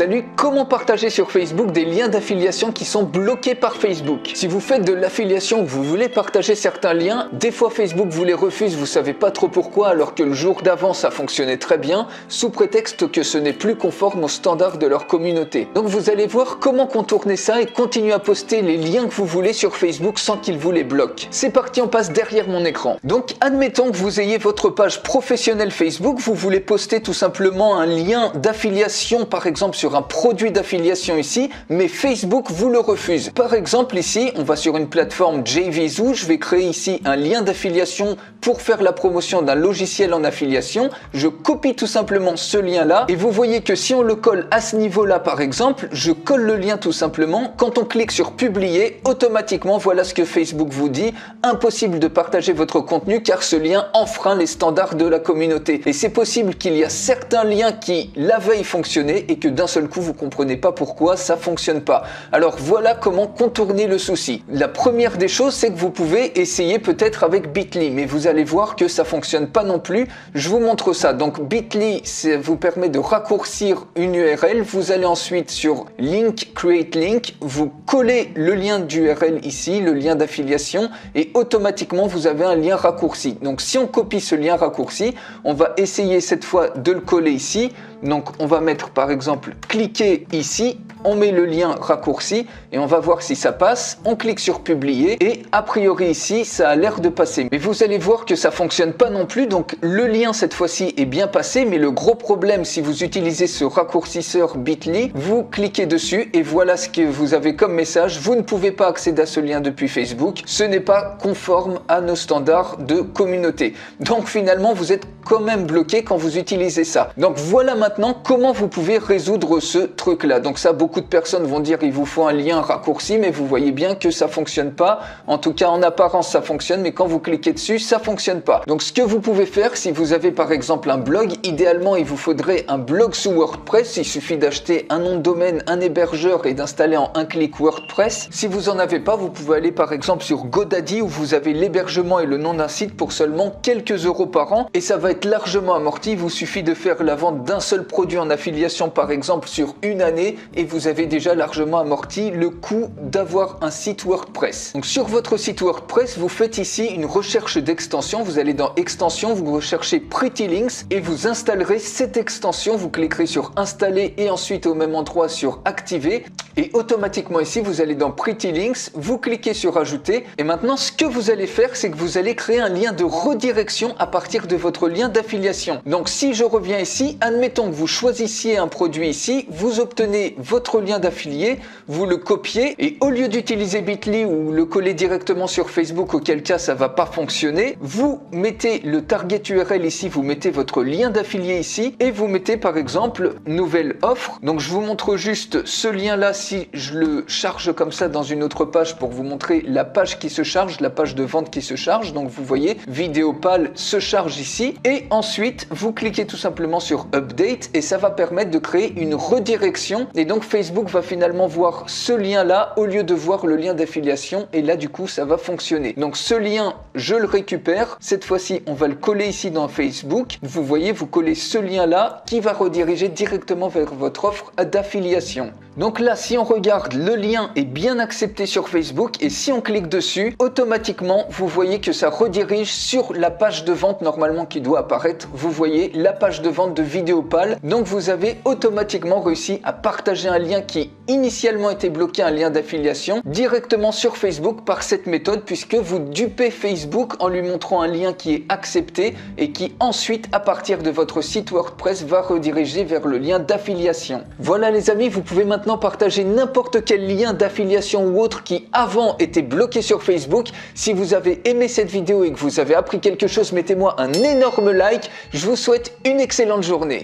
Salut, comment partager sur Facebook des liens d'affiliation qui sont bloqués par Facebook? Si vous faites de l'affiliation, vous voulez partager certains liens, des fois Facebook vous les refuse, vous savez pas trop pourquoi, alors que le jour d'avant ça fonctionnait très bien, sous prétexte que ce n'est plus conforme aux standards de leur communauté. Donc vous allez voir comment contourner ça et continuer à poster les liens que vous voulez sur Facebook sans qu'ils vous les bloquent. C'est parti, on passe derrière mon écran. Donc admettons que vous ayez votre page professionnelle Facebook, vous voulez poster tout simplement un lien d'affiliation par exemple sur un produit d'affiliation ici, mais Facebook vous le refuse. Par exemple ici, on va sur une plateforme JVZoo, je vais créer ici un lien d'affiliation pour faire la promotion d'un logiciel en affiliation. Je copie tout simplement ce lien là et vous voyez que si on le colle à ce niveau là par exemple, je colle le lien tout simplement. Quand on clique sur publier, automatiquement voilà ce que Facebook vous dit: impossible de partager votre contenu car ce lien enfreint les standards de la communauté. Et c'est possible qu'il y a certains liens qui la veille fonctionnaient et que d'un seul coup vous comprenez pas pourquoi ça fonctionne pas. Alors voilà comment contourner le souci. La première des choses, c'est que vous pouvez essayer peut-être avec Bitly, mais vous allez voir que ça fonctionne pas non plus. Je vous montre ça. Donc Bitly, ça vous permet de raccourcir une URL. Vous allez ensuite sur Link, Create Link, vous collez le lien d'URL ici, le lien d'affiliation, et automatiquement vous avez un lien raccourci. Donc si on copie ce lien raccourci, on va essayer cette fois de le coller ici. Donc on va mettre par exemple cliquer ici, on met le lien raccourci et on va voir si ça passe. On clique sur publier et a priori ici ça a l'air de passer, mais vous allez voir que ça fonctionne pas non plus. Donc le lien cette fois-ci est bien passé, mais le gros problème, si vous utilisez ce raccourcisseur Bitly, vous cliquez dessus et voilà ce que vous avez comme message: vous ne pouvez pas accéder à ce lien depuis Facebook, ce n'est pas conforme à nos standards de communauté. Donc finalement vous êtes quand même bloqué quand vous utilisez ça. Donc voilà maintenant comment vous pouvez résoudre ce truc là. Donc ça, beaucoup de personnes vont dire il vous faut un lien raccourci, mais vous voyez bien que ça fonctionne pas. En tout cas en apparence ça fonctionne, mais quand vous cliquez dessus ça fonctionne pas. Donc ce que vous pouvez faire, si vous avez par exemple un blog, idéalement il vous faudrait un blog sous WordPress. Il suffit d'acheter un nom de domaine, un hébergeur et d'installer en un clic WordPress. Si vous en avez pas, vous pouvez aller par exemple sur GoDaddy où vous avez l'hébergement et le nom d'un site pour seulement quelques euros par an et ça va être largement amorti. Il vous suffit de faire la vente d'un seul produit en affiliation par exemple sur une année et vous avez déjà largement amorti le coût d'avoir un site WordPress. Donc sur votre site WordPress, vous faites ici une recherche d'extension. Vous allez dans extension, vous recherchez Pretty Links et vous installerez cette extension. Vous cliquerez sur installer et ensuite au même endroit sur activer et automatiquement ici vous allez dans Pretty Links, vous cliquez sur ajouter et maintenant ce que vous allez faire, c'est que vous allez créer un lien de redirection à partir de votre lien d'affiliation. Donc si je reviens ici, admettons que vous choisissiez un produit ici, vous obtenez votre lien d'affilié, vous le copiez et au lieu d'utiliser Bitly ou le coller directement sur Facebook, auquel cas ça va pas fonctionner, vous mettez le target URL ici, vous mettez votre lien d'affilié ici et vous mettez par exemple nouvelle offre. Donc je vous montre juste ce lien là si je le charge comme ça dans une autre page pour vous montrer la page qui se charge, la page de vente qui se charge. Donc vous voyez, Vidéopal se charge ici et ensuite vous cliquez tout simplement sur update et ça va permettre de créer une redirection et donc Facebook va finalement voir ce lien là au lieu de voir le lien d'affiliation et là du coup ça va fonctionner. Donc ce lien je le récupère, cette fois-ci on va le coller ici dans Facebook. Vous voyez, vous collez ce lien là qui va rediriger directement vers votre offre d'affiliation. Donc là si on regarde, le lien est bien accepté sur Facebook et si on clique dessus, automatiquement vous voyez que ça redirige sur la page de vente normalement qui doit apparaître. Vous voyez la page de vente de Vidéopal. Donc vous avez automatiquement réussi à partager un lien qui initialement était bloqué, un lien d'affiliation, directement sur Facebook par cette méthode, puisque vous dupez Facebook en lui montrant un lien qui est accepté et qui ensuite à partir de votre site WordPress va rediriger vers le lien d'affiliation. Voilà les amis, vous pouvez maintenant partager n'importe quel lien d'affiliation ou autre qui avant était bloqué sur Facebook. Si vous avez aimé cette vidéo et que vous avez appris quelque chose, mettez-moi un énorme like. Je vous souhaite une excellente journée.